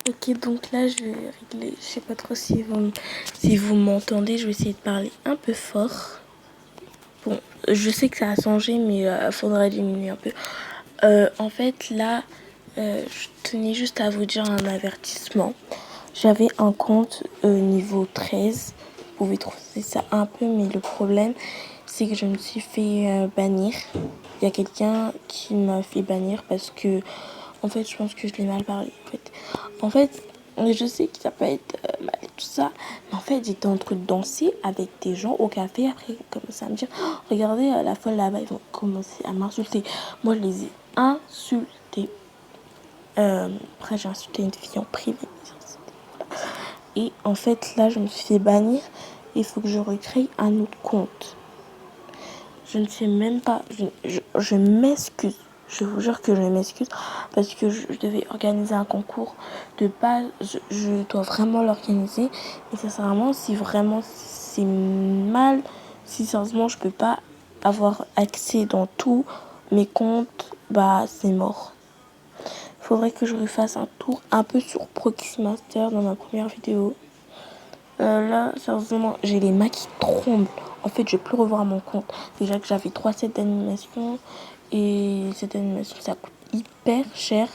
Ok, donc là, je vais régler. Je sais pas trop si vous m'entendez. Je vais essayer de parler un peu fort. Bon, je sais que ça a changé, mais faudra diminuer un peu. En fait, là, je tenais juste à vous dire un avertissement. J'avais un compte niveau 13. Vous pouvez trouver ça un peu, mais le problème, c'est que je me suis fait bannir. Il y a quelqu'un qui m'a fait bannir parce que, en fait, je pense que je l'ai mal parlé. En fait, je sais que ça peut être mal et tout ça, mais en fait, j'étais en train de danser avec des gens au café. Après, ils commençaient à me dire, oh, regardez, la folle là-bas, ils vont commencer à m'insulter. Moi, je les ai insultés. Après, j'ai insulté une fille en privé. Et en fait, là, je me suis fait bannir. Il faut que je recrée un autre compte. Je ne sais même pas. Je m'excuse. Je vous jure que je m'excuse parce que je devais organiser un concours de base. Je dois vraiment l'organiser. Et sincèrement, si vraiment c'est mal, si sérieusement je peux pas avoir accès dans tous mes comptes, bah c'est mort. Faudrait que je refasse un tour un peu sur Proxymaster dans ma première vidéo. Là, sérieusement, j'ai les mains qui tremblent. En fait, je vais plus revoir mon compte. Déjà que j'avais 3 sets d'animation. Et cette animation, ça coûte hyper cher.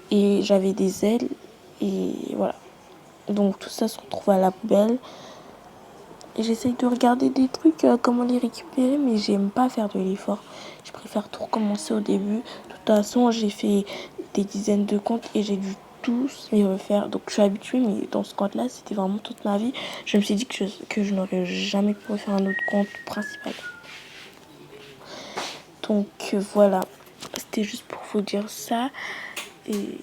Et j'avais des ailes. Et voilà. Donc tout ça se retrouve à la poubelle. Et j'essaye de regarder des trucs, comment les récupérer. Mais j'aime pas faire de l'effort. Je préfère tout recommencer au début. De toute façon, j'ai fait des dizaines de comptes. Et j'ai dû tous les refaire. Donc je suis habituée, mais dans ce compte là c'était vraiment toute ma vie. Je me suis dit que je n'aurais jamais pu refaire un autre compte principal. Donc voilà, c'était juste pour vous dire ça. Et